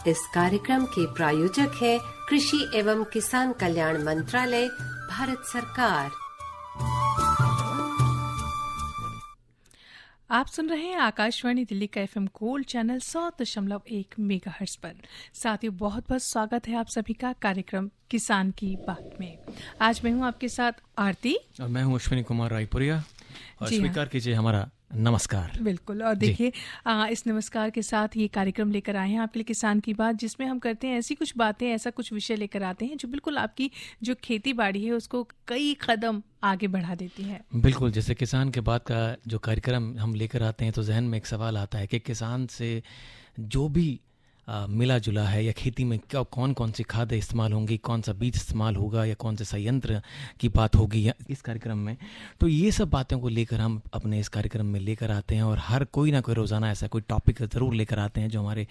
इस कार्यक्रम के प्रायोजक है कृषि एवं किसान कल्याण मंत्रालय, भारत सरकार। आप सुन रहे हैं आकाशवाणी दिल्ली का FM गोल्ड चैनल 100.1 मेगाहर्ट्ज पर। साथियों, बहुत बहुत स्वागत है आप सभी का कार्यक्रम किसान की बात में। आज मैं हूं आपके साथ आरती और मैं हूं अश्विनी कुमार रायपुरिया। और स्वीकार कीजिए हमारा नमस्कार। बिल्कुल। और देखिए, इस नमस्कार के साथ ये कार्यक्रम लेकर आए हैं आपके लिए किसान की बात, जिसमें हम करते हैं ऐसी कुछ बातें, ऐसा कुछ विषय लेकर आते हैं जो बिल्कुल आपकी जो खेती बाड़ी है उसको कई कदम आगे बढ़ा देती है। बिल्कुल, जैसे किसान के बाद का जो कार्यक्रम हम लेकर आते हैं तो जहन में एक सवाल आता है कि किसान से जो भी मिला जुला है या खेती में क्या कौन कौन सी खादें इस्तेमाल होंगी, कौन सा बीज इस्तेमाल होगा या कौन से संयंत्र की बात होगी या इस कार्यक्रम में, तो ये सब बातों को लेकर हम अपने इस कार्यक्रम में लेकर आते हैं। और हर कोई ना कोई रोज़ाना ऐसा कोई टॉपिक ज़रूर लेकर आते हैं जो हमारे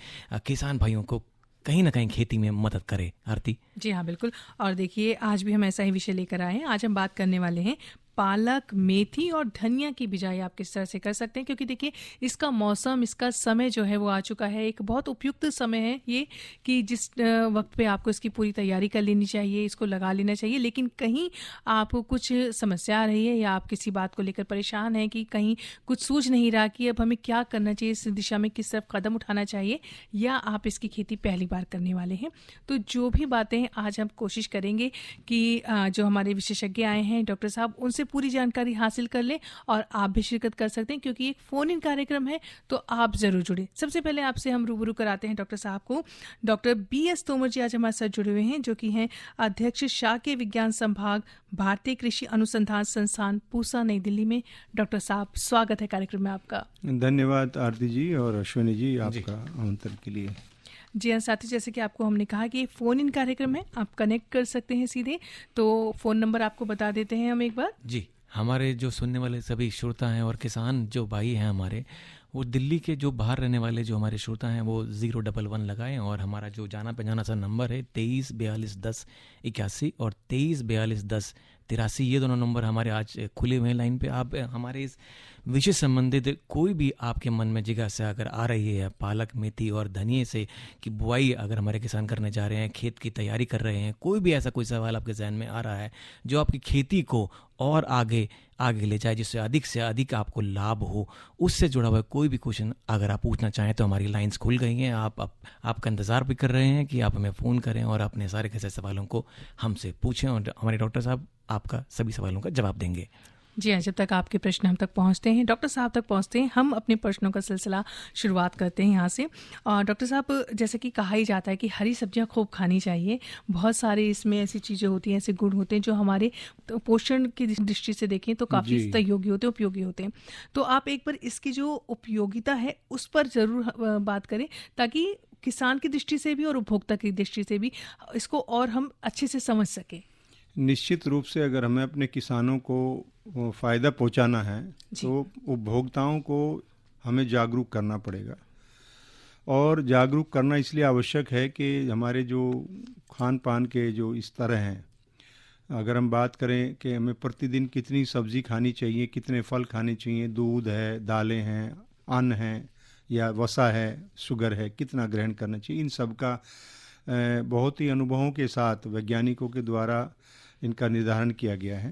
किसान भाइयों को कहीं ना कहीं खेती में मदद करे। आरती जी हाँ, बिल्कुल। और देखिए, आज भी हम ऐसा ही विषय लेकर आए हैं। आज हम बात करने वाले हैं पालक, मेथी और धनिया की बिजाई आप किस तरह से कर सकते हैं, क्योंकि देखिए इसका मौसम, इसका समय जो है वो आ चुका है। एक बहुत उपयुक्त समय है ये कि जिस वक्त पे आपको इसकी पूरी तैयारी कर लेनी चाहिए, इसको लगा लेना चाहिए। लेकिन कहीं आपको कुछ समस्या आ रही है या आप किसी बात को लेकर परेशान हैं कि कहीं कुछ सूझ नहीं रहा कि अब हमें क्या करना चाहिए, इस दिशा में किस तरफ कदम उठाना चाहिए, या आप इसकी खेती पहली बार करने वाले हैं, तो जो भी बातें हैं आज हम कोशिश करेंगे कि जो हमारे विशेषज्ञ आए हैं डॉक्टर साहब, उनसे पूरी जानकारी हासिल कर लें। और आप भी शिरकत कर सकते हैं क्योंकि एक फोन इन कार्यक्रम है, तो आप जरूर जुड़े। सबसे पहले आपसे हम रूबरू कराते हैं डॉक्टर साहब को। डॉक्टर BS तोमर जी आज हमारे साथ जुड़े हुए हैं, जो कि हैं अध्यक्ष शाकीय विज्ञान संभाग, भारतीय कृषि अनुसंधान संस्थान, पूसा, नई दिल्ली में। डॉक्टर साहब, स्वागत है कार्यक्रम में आपका। धन्यवाद आरती जी और अश्विनी जी आपका आमंत्रण के लिए। जी हाँ साथी, जैसे कि आपको हमने कहा कि फ़ोन इन कार्यक्रम है, आप कनेक्ट कर सकते हैं सीधे। तो फ़ोन नंबर आपको बता देते हैं हम एक बार। जी, हमारे जो सुनने वाले सभी श्रोता हैं और किसान जो भाई हैं हमारे, वो दिल्ली के जो बाहर रहने वाले जो हमारे श्रोता हैं वो 011 लगाएं। और हमारा जो जाना पहचाना सा नंबर है 23421081 और 23421083, ये दोनों नंबर हमारे आज खुले हुए हैं लाइन पे। आप हमारे इस विषय संबंधित कोई भी आपके मन में जिज्ञासा अगर आ रही है पालक, मेथी और धनिये से की बुआई अगर हमारे किसान करने जा रहे हैं, खेत की तैयारी कर रहे हैं, कोई भी ऐसा कोई सवाल आपके जहन में आ रहा है जो आपकी खेती को और आगे ले जाए, जिससे अधिक से अधिक आपको लाभ हो, उससे जुड़ा हुआ कोई भी क्वेश्चन अगर आप पूछना चाहें तो हमारी लाइंस खुल गई हैं। आपका इंतज़ार भी कर रहे हैं कि आप हमें फ़ोन करें और अपने सारे कैसे सवालों को हमसे पूछें और हमारे डॉक्टर साहब आपका सभी सवालों का जवाब देंगे। जी हाँ, जब तक आपके प्रश्न हम तक पहुँचते हैं, डॉक्टर साहब तक पहुँचते हैं, हम अपने प्रश्नों का सिलसिला शुरुआत करते हैं यहाँ से। और डॉक्टर साहब, जैसे कि कहा ही जाता है कि हरी सब्जियाँ खूब खानी चाहिए। बहुत सारे इसमें ऐसी चीज़ें होती हैं, ऐसे गुण होते हैं जो हमारे पोषण की दृष्टि से देखें तो काफ़ी सहयोगी होते हैं, उपयोगी होते हैं। तो आप एक बार इसकी जो उपयोगिता है उस पर ज़रूर बात करें, ताकि किसान की दृष्टि से भी और उपभोक्ता की दृष्टि से भी इसको और हम अच्छे से समझ सकें। निश्चित रूप से अगर हमें अपने किसानों को फ़ायदा पहुंचाना है तो उपभोक्ताओं को हमें जागरूक करना पड़ेगा। और जागरूक करना इसलिए आवश्यक है कि हमारे जो खान पान के जो स्तर हैं, अगर हम बात करें कि हमें प्रतिदिन कितनी सब्ज़ी खानी चाहिए, कितने फल खाने चाहिए, दूध है, दालें हैं, अन्न है या वसा है, शुगर है, कितना ग्रहण करना चाहिए, इन सब का बहुत ही अनुभवों के साथ वैज्ञानिकों के द्वारा इनका निर्धारण किया गया है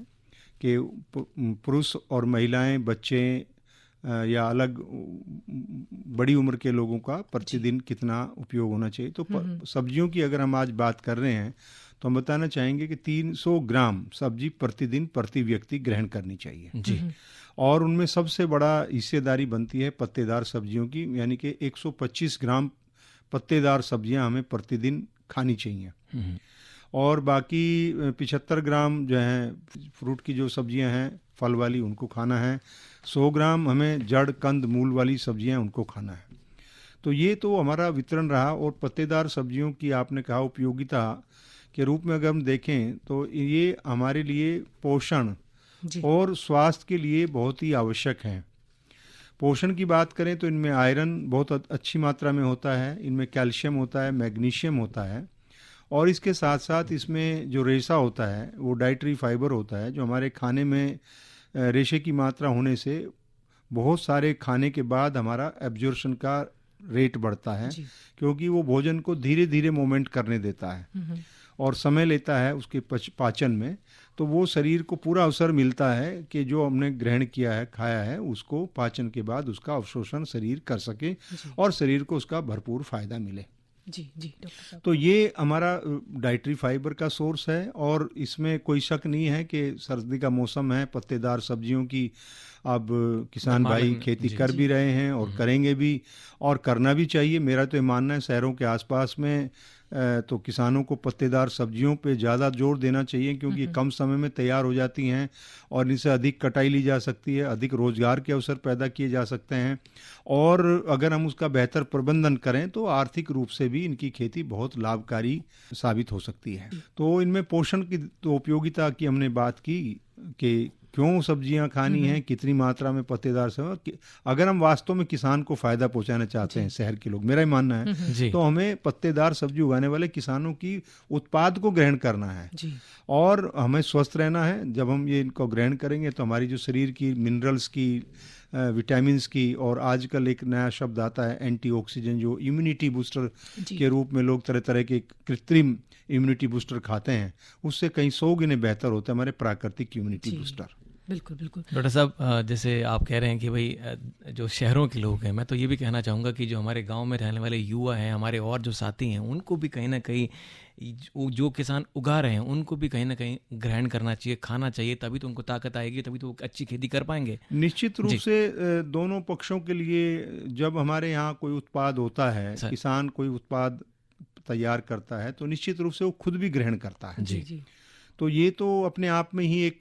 कि पुरुष और महिलाएं, बच्चे या अलग बड़ी उम्र के लोगों का प्रतिदिन कितना उपयोग होना चाहिए। तो सब्जियों की अगर हम आज बात कर रहे हैं तो हम बताना चाहेंगे कि 300 ग्राम सब्जी प्रतिदिन प्रति व्यक्ति ग्रहण करनी चाहिए जी। और उनमें सबसे बड़ा हिस्सेदारी बनती है पत्तेदार सब्जियों की, यानी कि 125 ग्राम पत्तेदार सब्जियां हमें प्रतिदिन खानी चाहिए। और बाकी 75 ग्राम जो हैं फ्रूट की जो सब्जियां हैं फल वाली, उनको खाना है। 100 ग्राम हमें जड़ कंद मूल वाली सब्जियां, उनको खाना है। तो ये तो हमारा वितरण रहा। और पत्तेदार सब्जियों की आपने कहा उपयोगिता के रूप में अगर हम देखें तो ये हमारे लिए पोषण और स्वास्थ्य के लिए बहुत ही आवश्यक हैं। पोषण की बात करें तो इनमें आयरन बहुत अच्छी मात्रा में होता है, इनमें कैल्शियम होता है, मैग्नीशियम होता है, और इसके साथ साथ इसमें जो रेशा होता है वो डाइटरी फाइबर होता है, जो हमारे खाने में रेशे की मात्रा होने से बहुत सारे खाने के बाद हमारा एब्जॉर्प्शन का रेट बढ़ता है, क्योंकि वो भोजन को धीरे धीरे मोमेंट करने देता है और समय लेता है उसके पाचन में। तो वो शरीर को पूरा अवसर मिलता है कि जो हमने ग्रहण किया है, खाया है, उसको पाचन के बाद उसका अवशोषण शरीर कर सके और शरीर को उसका भरपूर फायदा मिले। जी डॉक्टर साहब। तो ये हमारा डाइटरी फाइबर का सोर्स है और इसमें कोई शक नहीं है कि सर्दी का मौसम है, पत्तेदार सब्जियों की अब किसान भाई खेती कर भी रहे हैं और करेंगे भी, और करना भी चाहिए। मेरा तो ये मानना है शहरों के आसपास में तो किसानों को पत्तेदार सब्जियों पे ज़्यादा जोर देना चाहिए, क्योंकि ये कम समय में तैयार हो जाती हैं और इनसे अधिक कटाई ली जा सकती है, अधिक रोजगार के अवसर पैदा किए जा सकते हैं, और अगर हम उसका बेहतर प्रबंधन करें तो आर्थिक रूप से भी इनकी खेती बहुत लाभकारी साबित हो सकती है। तो इनमें पोषण की तो उपयोगिता की हमने बात की कि क्यों सब्जियां खानी हैं, कितनी मात्रा में पत्तेदार सब्जी, अगर हम वास्तव में किसान को फायदा पहुंचाना चाहते हैं, शहर के लोग, मेरा ही मानना है, तो हमें पत्तेदार सब्जी उगाने वाले किसानों की उत्पाद को ग्रहण करना है और हमें स्वस्थ रहना है। जब हम ये इनको ग्रहण करेंगे तो हमारी जो शरीर की मिनरल्स की, विटामिन्स की, और आजकल एक नया शब्द आता है एंटीऑक्सीडेंट, जो इम्यूनिटी बूस्टर के रूप में लोग तरह तरह के कृत्रिम इम्यूनिटी बूस्टर खाते हैं, उससे कहीं 100 गुने बेहतर होता है हमारे प्राकृतिक इम्यूनिटी बूस्टर। बिल्कुल। डॉक्टर साहब, जैसे आप कह रहे हैं कि भाई जो शहरों के लोग हैं, मैं तो ये भी कहना चाहूँगा कि जो हमारे गांव में रहने वाले युवा हैं, हमारे और जो साथी हैं, उनको भी कहीं ना कहीं जो किसान उगा रहे हैं उनको भी कहीं ना कहीं ग्रहण करना चाहिए, खाना चाहिए, तभी तो उनको ताकत आएगी, तभी तो अच्छी खेती कर पाएंगे। निश्चित रूप से दोनों पक्षों के लिए जब हमारे यहाँ कोई उत्पाद होता है, किसान कोई उत्पाद तैयार करता है, तो निश्चित रूप से वो खुद भी ग्रहण करता है। जी। तो ये तो अपने आप में ही एक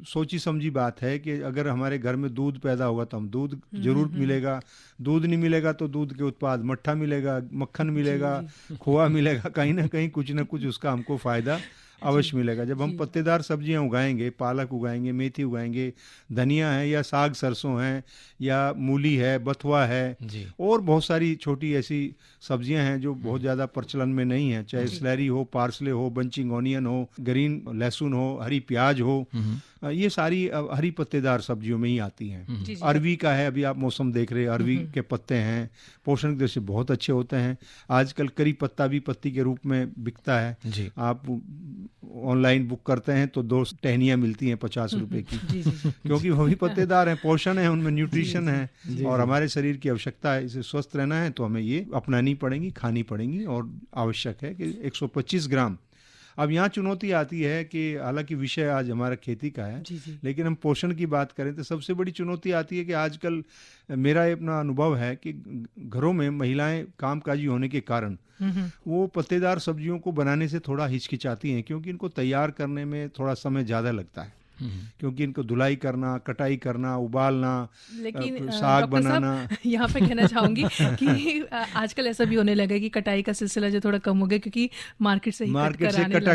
सोची समझी बात है कि अगर हमारे घर में दूध पैदा होगा तो हम दूध जरूर मिलेगा, दूध नहीं मिलेगा तो दूध के उत्पाद, मट्ठा मिलेगा, मक्खन मिलेगा, खोआ मिलेगा, कहीं ना कहीं कुछ ना कुछ उसका हमको फायदा अवश्य मिलेगा। जब हम पत्तेदार सब्जियां उगाएंगे, पालक उगाएंगे, मेथी उगाएंगे, धनिया है या साग सरसों है या मूली है, बथुआ है, और बहुत सारी छोटी ऐसी सब्जियां हैं जो बहुत ज़्यादा प्रचलन में नहीं है, चाहे स्लैरी हो, पार्सले हो, बंचिंग ऑनियन हो, ग्रीन लहसुन हो, हरी प्याज हो, ये सारी हरी पत्तेदार सब्जियों में ही आती हैं। अरवी का है, अभी आप मौसम देख रहे हैं, अरवी के पत्ते हैं, पोषण की दृष्टि से बहुत अच्छे होते हैं। आजकल करी पत्ता भी पत्ती के रूप में बिकता है, आप ऑनलाइन बुक करते हैं तो 2 टहनियाँ मिलती हैं 50 रुपए की, क्योंकि वो भी पत्तेदार हैं, पोषण है उनमें, न्यूट्रिशन है और हमारे शरीर की आवश्यकता है। इसे स्वस्थ रहना है तो हमें ये अपनानी पड़ेंगी, खानी पड़ेंगी, और आवश्यक है कि 125 ग्राम। अब यहाँ चुनौती आती है कि हालांकि विषय आज हमारा खेती का है, लेकिन हम पोषण की बात करें तो सबसे बड़ी चुनौती आती है कि आजकल मेरा अपना अनुभव है कि घरों में महिलाएं कामकाजी होने के कारण वो पत्तेदार सब्जियों को बनाने से थोड़ा हिचकिचाती हैं, क्योंकि इनको तैयार करने में थोड़ा समय ज़्यादा लगता है, क्योंकि इनको धुलाई करना, कटाई करना, उबालना, लेकिन साग बनाना। यहाँ पे कहना चाहूंगी कि आजकल ऐसा भी होने लगा कि कटाई का सिलसिला जो थोड़ा कम हो गया, क्योंकि मार्केट से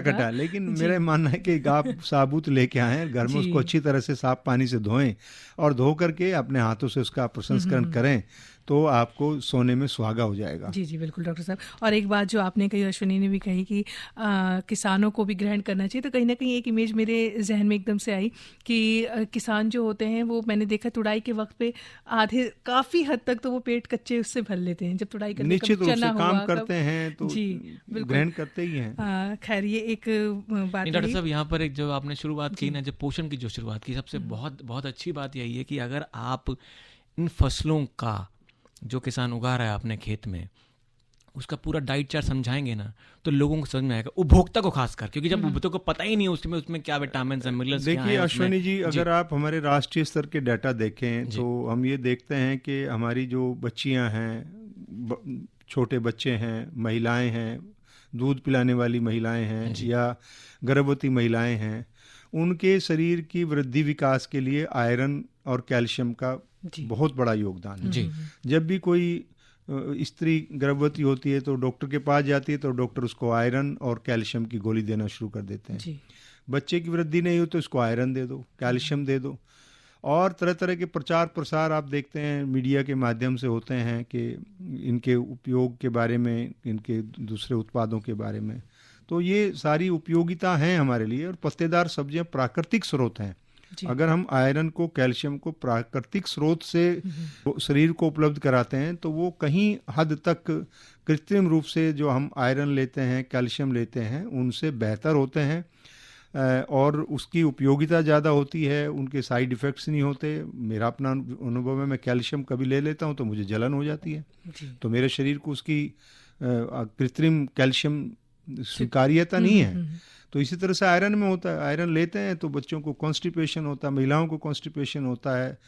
कटा। लेकिन मेरा मानना है कि आप साबुत लेके आए घर में, उसको अच्छी तरह से साफ पानी से धोएं और धो करके अपने हाथों से उसका प्रसंस्करण करें, तो आपको सोने में सुहागा हो जाएगा। जी बिल्कुल डॉक्टर साहब। और एक बात जो आपने कही, अश्विनी ने भी कही कि किसानों को भी ग्रहण करना चाहिए, तो कहीं ना कहीं एक इमेज मेरे जहन में एकदम से आई कि किसान जो होते हैं वो, मैंने देखा तुड़ाई के वक्त पे आधे काफी हद तक तो वो पेट कच्चे उससे भर लेते हैं, जब तुड़ाई करते निश्चित रूप से काम करते हैं तो ग्रहण करते ही हैं। खैर ये एक बात। डॉक्टर साहब, यहाँ पर एक जो आपने शुरुआत की ना, जब पोषण की जो शुरुआत की, सबसे बहुत अच्छी बात यही है कि अगर आप इन फसलों का जो किसान उगा रहा है अपने खेत में, उसका पूरा डाइट चार्ट समझाएंगे ना, तो लोगों को समझ में आएगा, उपभोक्ता को खासकर, क्योंकि जब उपभोक्ता को पता ही नहीं है उसमें क्या विटामिन है, मिनरल्स। देखिए अश्विनी जी, अगर आप हमारे राष्ट्रीय स्तर के डाटा देखें तो हम ये देखते हैं कि हमारी जो बच्चियां हैं, छोटे बच्चे हैं, महिलाएं हैं, दूध पिलाने वाली महिलाएं हैं या गर्भवती महिलाएं हैं, उनके शरीर की वृद्धि विकास के लिए आयरन और कैल्शियम का बहुत बड़ा योगदान है। जब भी कोई स्त्री गर्भवती होती है तो डॉक्टर के पास जाती है तो डॉक्टर उसको आयरन और कैल्शियम की गोली देना शुरू कर देते हैं। बच्चे की वृद्धि नहीं हो तो इसको आयरन दे दो, कैल्शियम दे दो, और तरह तरह के प्रचार प्रसार आप देखते हैं मीडिया के माध्यम से होते हैं कि इनके उपयोग के बारे में, इनके दूसरे उत्पादों के बारे में। तो ये सारी उपयोगिता हैं हमारे लिए, और पत्तेदार सब्जियां प्राकृतिक स्रोत हैं अगर हम आयरन को, कैल्शियम को प्राकृतिक स्रोत से शरीर को उपलब्ध कराते हैं तो वो कहीं हद तक कृत्रिम रूप से जो हम आयरन लेते हैं, कैल्शियम लेते हैं, उनसे बेहतर होते हैं और उसकी उपयोगिता ज़्यादा होती है, उनके साइड इफ़ेक्ट्स नहीं होते। मेरा अपना अनुभव है, मैं कैल्शियम कभी ले लेता हूँ तो मुझे जलन हो जाती है, तो मेरे शरीर को उसकी कृत्रिम कैल्शियम स्वीकार्यता नहीं है। तो इसी तरह से आयरन में होता है, आयरन लेते हैं तो बच्चों को कॉन्स्टिपेशन होता है, महिलाओं को कॉन्स्टिपेशन होता है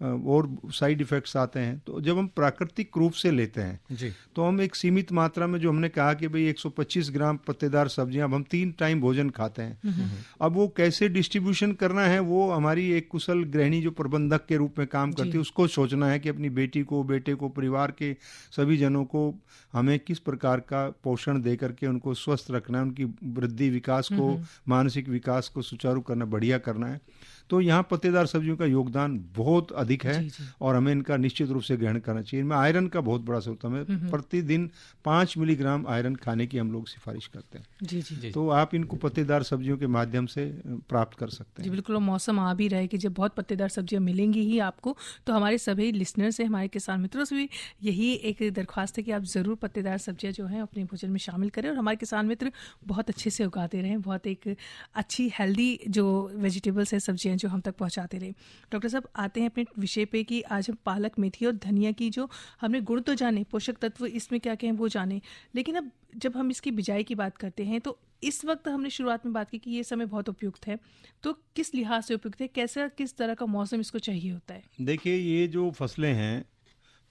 और साइड इफ़ेक्ट्स आते हैं। तो जब हम प्राकृतिक रूप से लेते हैं जी, तो हम एक सीमित मात्रा में, जो हमने कहा कि भाई 125 ग्राम पत्तेदार सब्जियां, अब हम 3 टाइम भोजन खाते हैं, अब वो कैसे डिस्ट्रीब्यूशन करना है वो हमारी एक कुशल गृहिणी जो प्रबंधक के रूप में काम करती है उसको सोचना है कि अपनी बेटी को, बेटे को, परिवार के सभी जनों को हमें किस प्रकार का पोषण दे करके उनको स्वस्थ रखना है, उनकी वृद्धि, विकास को, मानसिक विकास को सुचारू करना, बढ़िया करना है। तो यहाँ पत्तेदार सब्जियों का योगदान बहुत अधिक है और हमें इनका निश्चित रूप से ग्रहण करना चाहिए। इनमें आयरन का बहुत बड़ा स्रोत है, प्रतिदिन 5 मिलीग्राम आयरन खाने की हम लोग सिफारिश करते हैं। जी। तो आप इनको पत्तेदार सब्जियों के माध्यम से प्राप्त कर सकते हैं। जी बिल्कुल, मौसम आ भी रहा है कि जब बहुत पत्तेदार सब्जियां मिलेंगी ही आपको, तो हमारे सभी लिसनर से, हमारे किसान मित्रों से भी यही एक दरख्वास्त है कि आप ज़रूर पत्तेदार सब्जियां जो हैं अपने भोजन में शामिल करें और हमारे किसान मित्र बहुत अच्छे से उगाते रहें, बहुत एक अच्छी हेल्दी जो वेजिटेबल्स है, सब्जियां जो हम तक पहुंचाते रहे। डॉक्टर साहब, आते हैं अपने विषय पे कि आज हम पालक, मेथी और धनिया की जो हमने गुण तो जाने, पोषक तत्व इसमें क्या क्या हैं वो जाने, लेकिन अब जब हम इसकी बिजाई की बात करते हैं तो इस वक्त हमने शुरुआत में बात की कि ये समय बहुत उपयुक्त है, तो किस लिहाज से उपयुक्त है, कैसा, किस तरह का मौसम इसको चाहिए होता है? देखिए, ये जो फसलें हैं,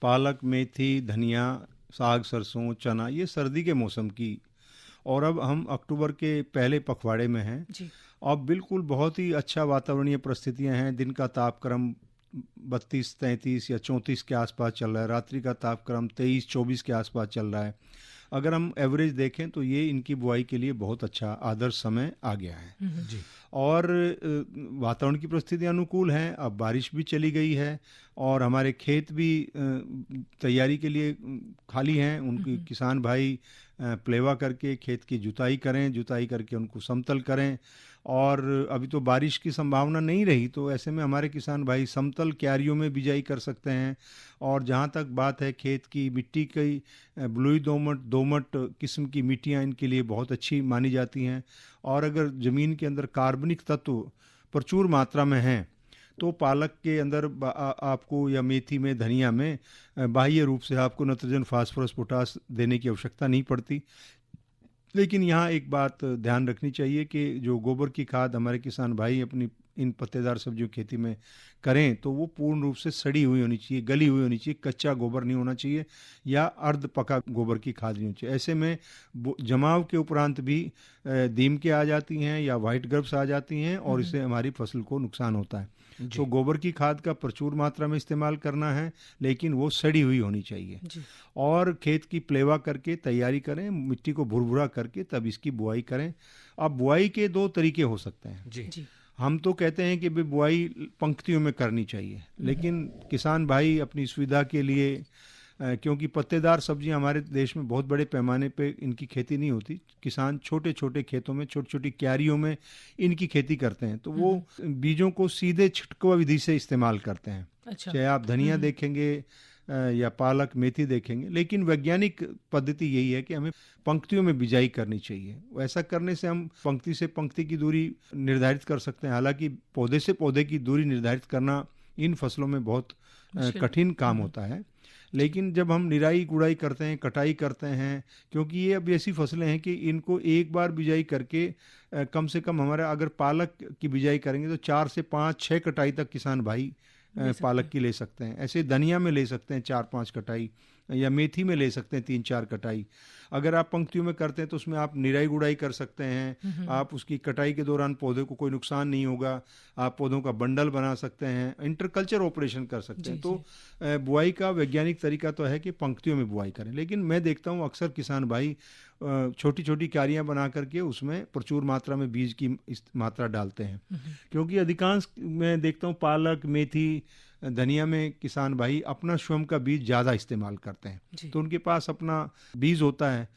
पालक, मेथी, धनिया, साग, सरसों, चना, ये सर्दी के मौसम की, और अब हम अक्टूबर के पहले पखवाड़े में हैं जी। अब बिल्कुल बहुत ही अच्छा वातावरणीय परिस्थितियां हैं। दिन का तापक्रम 32, 33 या 34 के आसपास चल रहा है, रात्रि का तापक्रम 23, 24 के आसपास चल रहा है। अगर हम एवरेज देखें तो ये इनकी बुआई के लिए बहुत अच्छा आदर्श समय आ गया है जी। और वातावरण की परिस्थिति अनुकूल है। अब बारिश भी चली गई है और हमारे खेत भी तैयारी के लिए खाली हैं। उनकी किसान भाई प्लेवा करके खेत की जुताई करें, जुताई करके उनको समतल करें, और अभी तो बारिश की संभावना नहीं रही, तो ऐसे में हमारे किसान भाई समतल क्यारियों में बिजाई कर सकते हैं। और जहाँ तक बात है खेत की मिट्टी की, बलुई दोमट, दोमट किस्म की मिट्टियाँ इनके लिए बहुत अच्छी मानी जाती हैं। और अगर ज़मीन के अंदर कार्बनिक तत्व प्रचुर मात्रा में हैं तो पालक के अंदर आपको, या मेथी में, धनिया में बाह्य रूप से आपको नाइट्रोजन, फास्फोरस, पोटास देने की आवश्यकता नहीं पड़ती। लेकिन यहाँ एक बात ध्यान रखनी चाहिए कि जो गोबर की खाद हमारे किसान भाई अपनी इन पत्तेदार सब्जियों की खेती में करें तो वो पूर्ण रूप से सड़ी हुई होनी चाहिए, गली हुई होनी चाहिए, कच्चा गोबर नहीं होना चाहिए या अर्ध पका गोबर की खाद नहीं होनी चाहिए। ऐसे में जमाव के उपरांत भी दीमकें आ जाती हैं या वाइट ग्रब्स आ जाती हैं और इससे हमारी फसल को नुकसान होता है। तो गोबर की खाद का प्रचुर मात्रा में इस्तेमाल करना है, लेकिन वो सड़ी हुई होनी चाहिए। और खेत की प्लेवा करके तैयारी करें, मिट्टी को भुरभुरा करके तब इसकी बुआई करें। अब बुआई के 2 तरीके हो सकते हैं। जी। हम तो कहते हैं कि बुआई पंक्तियों में करनी चाहिए, लेकिन किसान भाई अपनी सुविधा के लिए, क्योंकि पत्तेदार सब्जियां हमारे देश में बहुत बड़े पैमाने पे इनकी खेती नहीं होती, किसान छोटे छोटे खेतों में, छोटी छोटी क्यारियों में इनकी खेती करते हैं, तो वो बीजों को सीधे छिटकुआ विधि से इस्तेमाल करते हैं। अच्छा। चाहे आप धनिया देखेंगे या पालक, मेथी देखेंगे, लेकिन वैज्ञानिक पद्धति यही है कि हमें पंक्तियों में बिजाई करनी चाहिए। ऐसा करने से हम पंक्ति से पंक्ति की दूरी निर्धारित कर सकते हैं। हालांकि पौधे से पौधे की दूरी निर्धारित करना इन फसलों में बहुत कठिन काम होता है, लेकिन जब हम निराई गुड़ाई करते हैं, कटाई करते हैं, क्योंकि ये अब ऐसी फसलें हैं कि इनको एक बार बिजाई करके कम से कम, हमारा अगर पालक की बिजाई करेंगे तो 4 से 5, 6 कटाई तक किसान भाई पालक की ले सकते हैं। ऐसे धनिया में ले सकते हैं 4-5 कटाई, या मेथी में ले सकते हैं 3-4 कटाई। अगर आप पंक्तियों में करते हैं तो उसमें आप निराई गुड़ाई कर सकते हैं। आप उसकी कटाई के दौरान पौधे को कोई नुकसान नहीं होगा, आप पौधों का बंडल बना सकते हैं, इंटरकल्चर ऑपरेशन कर सकते हैं। तो बुआई का वैज्ञानिक तरीका तो है कि पंक्तियों में बुआई करें, लेकिन मैं देखता हूँ अक्सर किसान भाई छोटी छोटी क्यारियां बना करके उसमें प्रचुर मात्रा में बीज की मात्रा डालते हैं, क्योंकि अधिकांश मैं देखता हूँ पालक, मेथी, धनिया में किसान भाई अपना स्वयं का बीज ज़्यादा इस्तेमाल करते हैं, तो उनके पास अपना बीज होता है,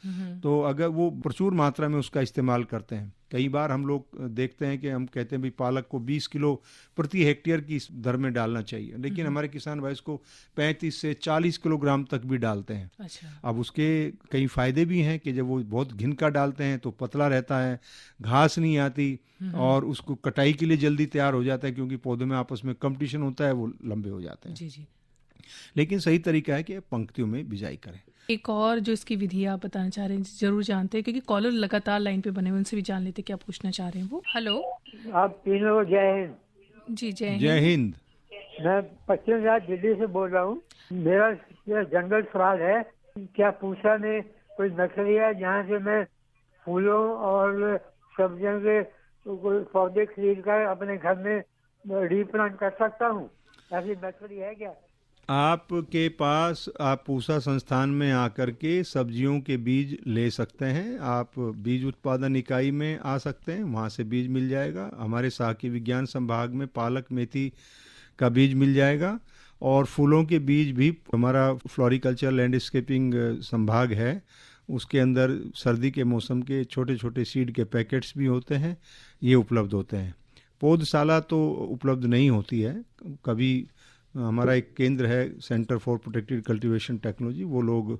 तो अगर वो प्रचुर मात्रा में उसका इस्तेमाल करते हैं कई बार हम लोग देखते हैं कि हम कहते हैं भाई पालक को 20 किलो प्रति हेक्टेयर की दर में डालना चाहिए, लेकिन हमारे किसान भाई इसको 35 से 40 किलोग्राम तक भी डालते हैं। अच्छा। अब उसके कई फायदे भी हैं कि जब वो बहुत घिन का डालते हैं तो पतला रहता है, घास नहीं आती और उसको कटाई के लिए जल्दी तैयार हो जाता है, क्योंकि पौधों में आपस में कंपटीशन होता है, वो लंबे हो जाते हैं। जी जी। लेकिन सही तरीका है कि पंक्तियों में बिजाई करें। एक और जो इसकी विधि आप बताना चाह रहे हैं, जरूर जानते हैं, क्योंकि कॉलर लगातार लाइन पे बने हुए, उनसे भी जान लेते क्या पूछना चाह रहे हैं वो। हेलो। आप तीनों जय हिंद। जी जय जय हिंद। हिंद। मैं पश्चिम राज्य दिल्ली से बोल रहा हूँ। मेरा यह जंगल सवाल है, क्या पूसा में कोई नर्सरी है जहाँ से मैं फूलों और सब्जियों के कोई पौधे खरीद कर अपने घर में रीप्लांट कर सकता हूँ? ऐसी नर्सरी है क्या? आपके पास आप पूसा संस्थान में आकर के सब्जियों के बीज ले सकते हैं। आप बीज उत्पादन इकाई में आ सकते हैं, वहाँ से बीज मिल जाएगा। हमारे साहकी विज्ञान संभाग में पालक मेथी का बीज मिल जाएगा, और फूलों के बीज भी हमारा फ्लोरिकल्चर लैंडस्केपिंग संभाग है, उसके अंदर सर्दी के मौसम के छोटे छोटे सीड के पैकेट्स भी होते हैं, ये उपलब्ध होते हैं। पौधशाला तो उपलब्ध नहीं होती है कभी। हमारा एक केंद्र है centre for protected cultivation technology, वो लोग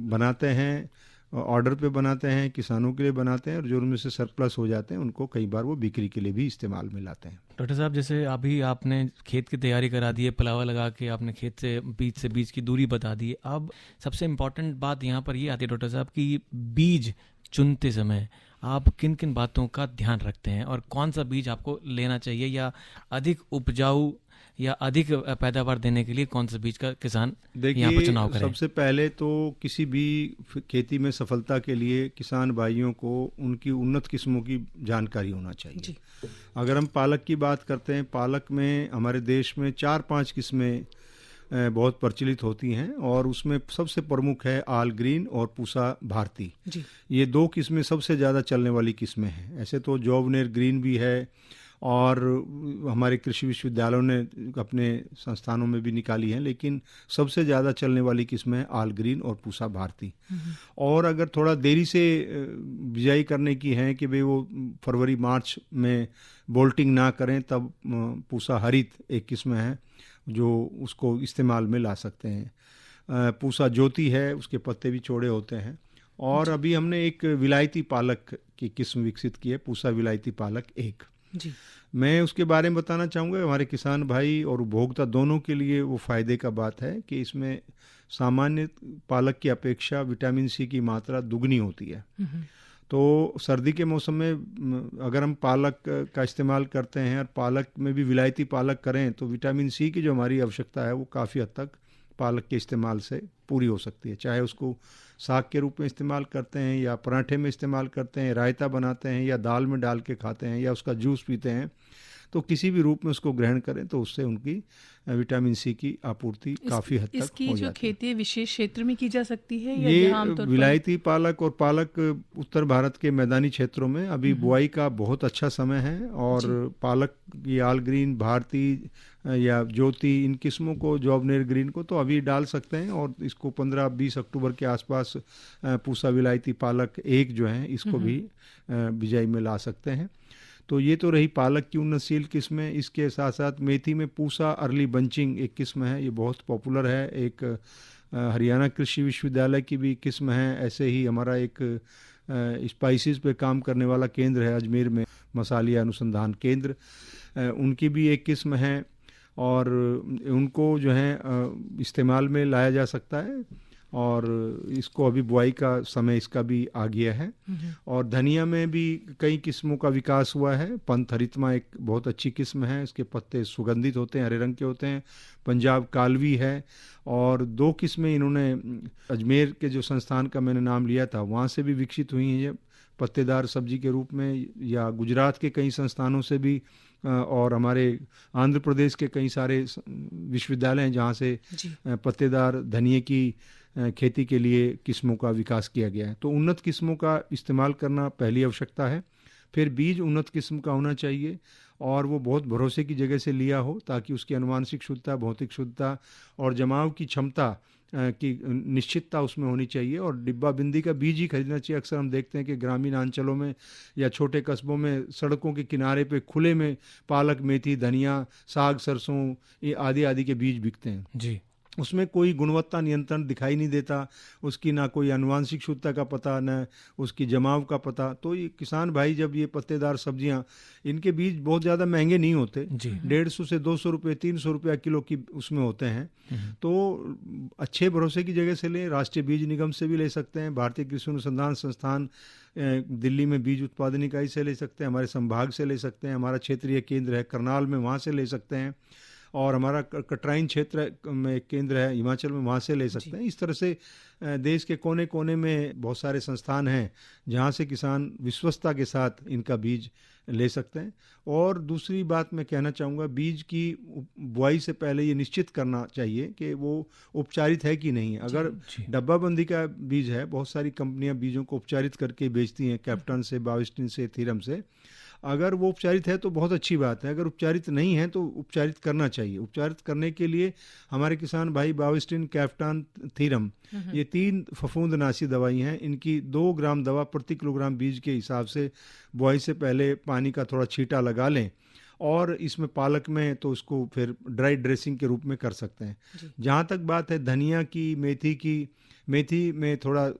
बनाते हैं, ऑर्डर पे बनाते हैं, किसानों के लिए बनाते हैं, और जो उनमें से सरप्लस हो जाते हैं उनको कई बार वो बिक्री के लिए भी इस्तेमाल में लाते हैं। डॉक्टर साहब, जैसे अभी आपने खेत की तैयारी करा दी है, पलावा लगा के आपने खेत से बीज की दूरी बता दी है। अब सबसे इम्पॉर्टेंट बात यहाँ पर ये आती है डॉक्टर साहब कि बीज चुनते समय आप किन किन बातों का ध्यान रखते हैं, और कौन सा बीज आपको लेना चाहिए, या अधिक उपजाऊ या अधिक पैदावार देने के लिए कौन सा बीज का किसान यहाँ पर चुनाव करें? सबसे पहले तो किसी भी खेती में सफलता के लिए किसान भाइयों को उनकी उन्नत किस्मों की जानकारी होना चाहिए जी। अगर हम पालक की बात करते हैं, पालक में हमारे देश में 4-5 किस्में बहुत प्रचलित होती हैं, और उसमें सबसे प्रमुख है आल ग्रीन और पूसा भारती जी। ये 2 किस्में सबसे ज़्यादा चलने वाली किस्में हैं। ऐसे तो जॉवनेर ग्रीन भी है, और हमारे कृषि विश्वविद्यालयों ने अपने संस्थानों में भी निकाली हैं, लेकिन सबसे ज़्यादा चलने वाली किस्में आल ग्रीन और पूसा भारती। और अगर थोड़ा देरी से बिजाई करने की है कि भाई वो फरवरी मार्च में बोल्टिंग ना करें, तब पूसा हरित एक किस्म है जो उसको इस्तेमाल में ला सकते हैं। पूसा ज्योति है, उसके पत्ते भी चौड़े होते हैं। और अभी हमने एक विलायती पालक की किस्म विकसित की है, पूसा विलायती पालक 1 जी। मैं उसके बारे में बताना चाहूँगा। हमारे किसान भाई और उपभोक्ता दोनों के लिए वो फ़ायदे का बात है कि इसमें सामान्य पालक की अपेक्षा विटामिन सी की मात्रा दुगनी होती है। तो सर्दी के मौसम में अगर हम पालक का इस्तेमाल करते हैं, और पालक में भी विलायती पालक करें, तो विटामिन सी की जो हमारी आवश्यकता है वो काफ़ी हद तक पालक के इस्तेमाल से पूरी हो सकती है। चाहे उसको साग के रूप में इस्तेमाल करते हैं, या पराठे में इस्तेमाल करते हैं, रायता बनाते हैं, या दाल में डाल के खाते हैं, या उसका जूस पीते हैं, तो किसी भी रूप में उसको ग्रहण करें तो उससे उनकी विटामिन सी की आपूर्ति काफ़ी हद तक हो जाती है। इसकी जो खेती विशेष क्षेत्र में की जा सकती है, या ये विलायती पालक और पालक उत्तर भारत के मैदानी क्षेत्रों में अभी बुआई का बहुत अच्छा समय है, और पालक की आल ग्रीन, भारती या ज्योति, इन किस्मों को, जॉबनेर ग्रीन को तो अभी डाल सकते हैं, और इसको 15-20 अक्टूबर के आसपास पूसा विलायती पालक 1 जो है इसको भी बिजाई में ला सकते हैं। तो ये तो रही पालक की उन्नतशील किस्में। इसके साथ साथ मेथी में पूसा अर्ली बंचिंग एक किस्म है, ये बहुत पॉपुलर है। एक हरियाणा कृषि विश्वविद्यालय की भी किस्म है। ऐसे ही हमारा एक स्पाइसेस पे काम करने वाला केंद्र है अजमेर में, मसालिया अनुसंधान केंद्र, उनकी भी एक किस्म है, और उनको जो है इस्तेमाल में लाया जा सकता है, और इसको अभी बुआई का समय इसका भी आ गया है। और धनिया में भी कई किस्मों का विकास हुआ है। पंथ हरितमा एक बहुत अच्छी किस्म है, इसके पत्ते सुगंधित होते हैं, हरे रंग के होते हैं। पंजाब कालवी है, और 2 किस्में इन्होंने अजमेर के जो संस्थान का मैंने नाम लिया था वहाँ से भी विकसित हुई हैं, ये पत्तेदार सब्जी के रूप में, या गुजरात के कई संस्थानों से भी, और हमारे आंध्र प्रदेश के कई सारे विश्वविद्यालय हैं जहाँ से पत्तेदार धनिये की खेती के लिए किस्मों का विकास किया गया है। तो उन्नत किस्मों का इस्तेमाल करना पहली आवश्यकता है। फिर बीज उन्नत किस्म का होना चाहिए, और वो बहुत भरोसे की जगह से लिया हो, ताकि उसकी अनुवांशिक शुद्धता, भौतिक शुद्धता और जमाव की क्षमता की निश्चितता उसमें होनी चाहिए, और डिब्बा बिंदी का बीज ही खरीदना चाहिए। अक्सर हम देखते हैं कि ग्रामीण अंचलों में या छोटे कस्बों में सड़कों के किनारे पे खुले में पालक, मेथी, धनिया, साग, सरसों ये आदि आदि के बीज बिकते हैं जी। उसमें कोई गुणवत्ता नियंत्रण दिखाई नहीं देता, उसकी ना कोई आनुवांशिक शुद्धता का पता, न उसकी जमाव का पता। तो ये किसान भाई जब ये पत्तेदार सब्जियां, इनके बीज बहुत ज़्यादा महंगे नहीं होते, 150 से 200 रुपये 300 रुपया किलो की उसमें होते हैं। तो अच्छे भरोसे की जगह से लें, राष्ट्रीय बीज निगम से भी ले सकते हैं, भारतीय कृषि अनुसंधान संस्थान दिल्ली में बीज उत्पादन इकाई से ले सकते हैं, हमारे संभाग से ले सकते हैं, हमारा क्षेत्रीय केंद्र है करनाल में, वहाँ से ले सकते हैं, और हमारा कटराइन क्षेत्र में एक केंद्र है हिमाचल में, वहाँ से ले सकते हैं। इस तरह से देश के कोने कोने में बहुत सारे संस्थान हैं जहाँ से किसान विश्वस्तता के साथ इनका बीज ले सकते हैं। और दूसरी बात मैं कहना चाहूँगा, बीज की बुआई से पहले ये निश्चित करना चाहिए कि वो उपचारित है कि नहीं है। अगर डब्बाबंदी का बीज है, बहुत सारी कंपनियां बीजों को उपचारित करके बेचती हैं, कैप्टन से, बाविस्टिन से, थीरम से। अगर वो उपचारित है तो बहुत अच्छी बात है, अगर उपचारित नहीं है तो उपचारित करना चाहिए। उपचारित करने के लिए हमारे किसान भाई बाविस्टिन, कैप्टन, थीरम, ये 3 फफूंदनाशी दवाई हैं, इनकी 2 ग्राम दवा प्रति किलोग्राम बीज के हिसाब से बुआई से पहले पानी का थोड़ा छींटा लगा लें, और इसमें पालक में तो उसको फिर ड्राई ड्रेसिंग के रूप में कर सकते हैं। जहाँ तक बात है धनिया की, मेथी की, मेथी में थोड़ा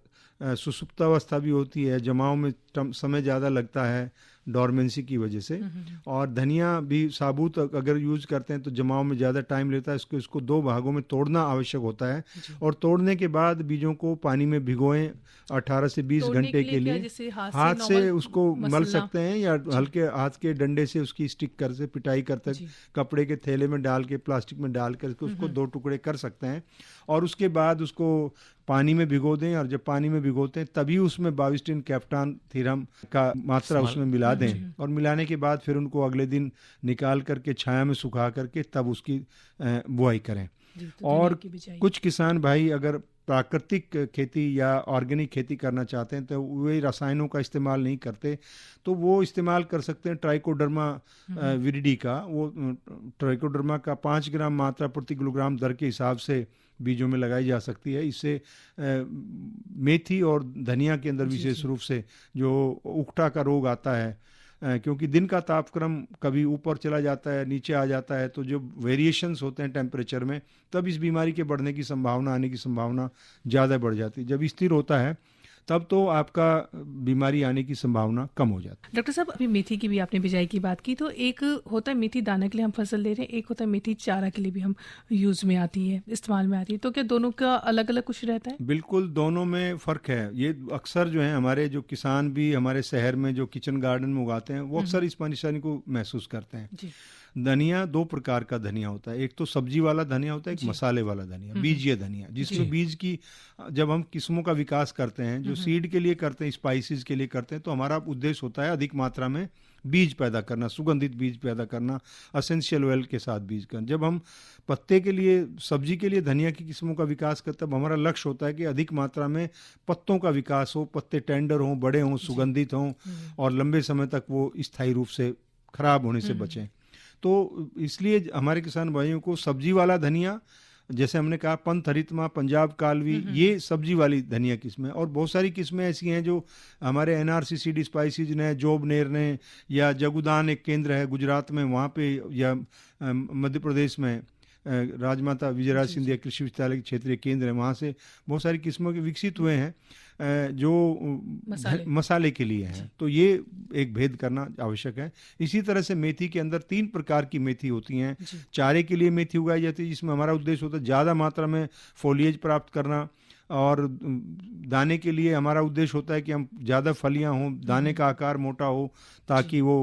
सुसुप्तावस्था भी होती है, जमाव में समय ज़्यादा लगता है डॉर्मेंसी की वजह से, और धनिया भी साबुत अगर यूज करते हैं तो जमाव में ज़्यादा टाइम लेता है। इसको 2 भागों में तोड़ना आवश्यक होता है, और तोड़ने के बाद बीजों को पानी में भिगोएं 18 से 20 घंटे के लिए। हाथ से उसको मल सकते हैं, या हल्के हाथ के डंडे से उसकी स्टिक कर से पिटाई करते, कपड़े के थैले में डाल के, प्लास्टिक में डाल कर उसको 2 टुकड़े कर सकते हैं, और उसके बाद उसको पानी में भिगो दें। और जब पानी में भिगोते हैं तभी उसमें बाविस्टिन, कैप्टन, थीरम का मात्रा उसमें मिला दें, और मिलाने के बाद फिर उनको अगले दिन निकाल करके छाया में सुखा करके तब उसकी बुआई करें। और कुछ किसान भाई अगर प्राकृतिक खेती या ऑर्गेनिक खेती करना चाहते हैं तो वे रसायनों का इस्तेमाल नहीं करते, तो वो इस्तेमाल कर सकते हैं ट्राइकोडर्मा विरिडी का। वो ट्राइकोडर्मा का 5 ग्राम मात्रा प्रति किलोग्राम दर के हिसाब से बीजों में लगाई जा सकती है। इससे मेथी और धनिया के अंदर विशेष रूप से जो उकठा का रोग आता है, क्योंकि दिन का तापक्रम कभी ऊपर चला जाता है, नीचे आ जाता है, तो जो वेरिएशंस होते हैं टेम्परेचर में, तब इस बीमारी के बढ़ने की संभावना, आने की संभावना ज़्यादा बढ़ जाती है। जब स्थिर होता है तब तो आपका बीमारी आने की संभावना कम हो जाती है। डॉक्टर साहब, अभी मेथी की भी आपने बिजाई की बात की, तो एक होता है मेथी दाना के लिए हम फसल ले रहे हैं, एक होता है मेथी चारा के लिए भी हम यूज में आती है, इस्तेमाल में आती है, तो क्या दोनों का अलग अलग कुछ रहता है? बिल्कुल, दोनों में फ़र्क है। ये अक्सर जो है हमारे जो किसान भी हमारे शहर में जो किचन गार्डन में उगाते हैं वो अक्सर इस परेशानी को महसूस करते हैं जी। धनिया 2 प्रकार का धनिया होता है, एक तो सब्जी वाला धनिया होता है, एक मसाले वाला धनिया, बीजीय धनिया, जिसमें बीज की जब हम किस्मों का विकास करते हैं, जो सीड के लिए करते हैं, स्पाइसेस के लिए करते हैं, तो हमारा उद्देश्य होता है अधिक मात्रा में बीज पैदा करना, सुगंधित बीज पैदा करना, एसेंशियल ऑयल के साथ बीज करना। जब हम पत्ते के लिए, सब्जी के लिए धनिया की किस्मों का विकास करते हैं, तब हमारा लक्ष्य होता है कि अधिक मात्रा में पत्तों का विकास हो, पत्ते टेंडर हों, बड़े हों, सुगंधित हों, और लंबे समय तक वो स्थायी रूप से खराब होने से बचें। तो इसलिए हमारे किसान भाइयों को सब्जी वाला धनिया, जैसे हमने कहा पंथरितमा, पंजाब कालवी, ये सब्जी वाली धनिया किस्में, और बहुत सारी किस्में ऐसी हैं जो हमारे NRCCD स्पाइसेज ने, जोबनेर ने, या जगुदान एक केंद्र है गुजरात में, वहाँ पे, या मध्य प्रदेश में राजमाता विजयराज सिंधिया कृषि विश्वविद्यालय के क्षेत्रीय केंद्र है, वहाँ से बहुत सारी किस्मों के विकसित हुए हैं जो मसाले के लिए हैं। तो ये एक भेद करना आवश्यक है। इसी तरह से मेथी के अंदर 3 प्रकार की मेथी होती हैं। चारे के लिए मेथी उगाई जाती है, जिसमें हमारा उद्देश्य होता है ज़्यादा मात्रा में फोलिएज प्राप्त करना, और दाने के लिए हमारा उद्देश्य होता है कि हम ज़्यादा फलियां हों, दाने का आकार मोटा हो, ताकि वो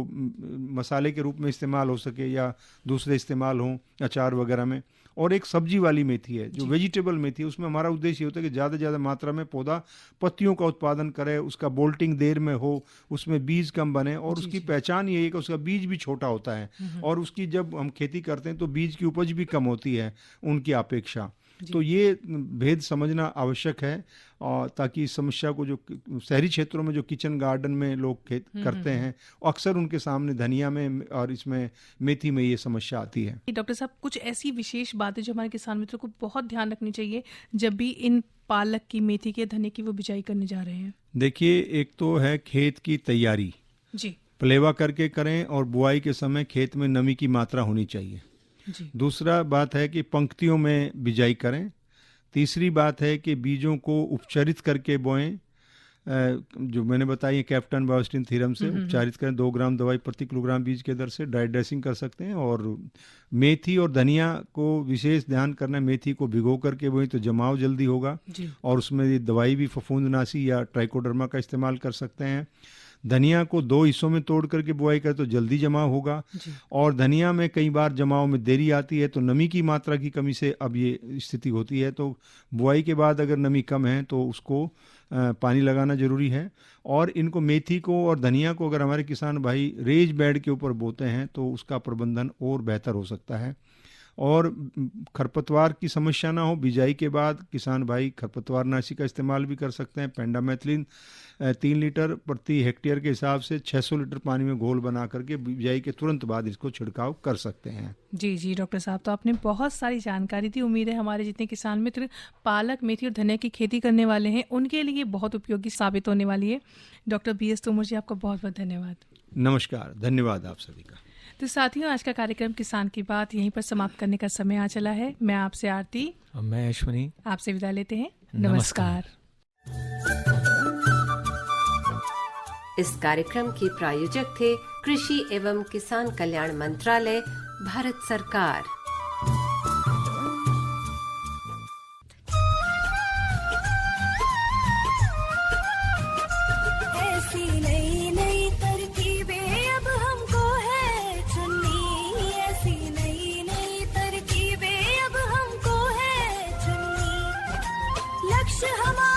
मसाले के रूप में इस्तेमाल हो सके या दूसरे इस्तेमाल हों अचार वगैरह में। और एक सब्जी वाली मेथी है जो वेजिटेबल मेथी है, उसमें हमारा उद्देश्य ये होता है कि ज़्यादा ज़्यादा मात्रा में पौधा पत्तियों का उत्पादन करे, उसका बोल्टिंग देर में हो, उसमें बीज कम बने, और उसकी पहचान ये है कि उसका बीज भी छोटा होता है, और उसकी जब हम खेती करते हैं तो बीज की उपज भी कम होती है उनकी अपेक्षा। तो ये भेद समझना आवश्यक है, और ताकि इस समस्या को जो शहरी क्षेत्रों में जो किचन गार्डन में लोग खेत करते हैं, अक्सर उनके सामने धनिया में और इसमें मेथी में ये समस्या आती है। डॉक्टर साहब, कुछ ऐसी विशेष बातें जो हमारे किसान मित्रों को बहुत ध्यान रखनी चाहिए जब भी इन पालक की, मेथी की, धनिया की वो बिजाई करने जा रहे हैं? देखिए, एक तो है खेत की तैयारी जी, प्लेवा करके करें, और बुआई के समय खेत में नमी की मात्रा होनी चाहिए जी। दूसरा बात है कि पंक्तियों में बिजाई करें। तीसरी बात है कि बीजों को उपचारित करके बोएं, जो मैंने बताई है कैप्टन बायोस्टिन थ्योरम से उपचारित करें। 2 ग्राम दवाई प्रति किलोग्राम बीज के दर से ड्राई ड्रेसिंग कर सकते हैं। और मेथी और धनिया को विशेष ध्यान करना है, मेथी को भिगो करके बोएं तो जमाव जल्दी होगा, और उसमें ये दवाई भी फफूंदनाशी या ट्राइकोडर्मा का इस्तेमाल कर सकते हैं। धनिया को 2 हिस्सों में तोड़ करके बुआई करें तो जल्दी जमाव होगा, और धनिया में कई बार जमाव में देरी आती है, तो नमी की मात्रा की कमी से अब ये स्थिति होती है। तो बुआई के बाद अगर नमी कम है तो उसको पानी लगाना जरूरी है। और इनको, मेथी को और धनिया को अगर हमारे किसान भाई रेज बेड के ऊपर बोते हैं तो उसका प्रबंधन और बेहतर हो सकता है। और खरपतवार की समस्या ना हो, बिजाई के बाद किसान भाई खरपतवार नाशी का इस्तेमाल भी कर सकते हैं। पेंडामेथिलिन 3 लीटर प्रति हेक्टेयर के हिसाब से 600 लीटर पानी में घोल बना करके बिजाई के तुरंत बाद इसको छिड़काव कर सकते हैं। जी जी डॉक्टर साहब, तो आपने बहुत सारी जानकारी दी। उम्मीद है हमारे जितने किसान मित्र पालक, मेथी और धनिया की खेती करने वाले हैं उनके लिए बहुत उपयोगी साबित होने वाली है। डॉक्टर BS तोमर जी, आपका बहुत बहुत धन्यवाद। नमस्कार, धन्यवाद आप सभी का। तो साथियों, आज का कार्यक्रम किसान की बात यहीं पर समाप्त करने का समय आ चला है। मैं आपसे आरती और मैं अश्विनी आपसे विदा लेते हैं। नमस्कार। इस कार्यक्रम के प्रायोजक थे कृषि एवं किसान कल्याण मंत्रालय, भारत सरकार। ऐसी नई नई तरकीबें अब हमको है चुननी, ऐसी नई नई तरकीबें अब हमको है चुननी। लक्ष्य हमारा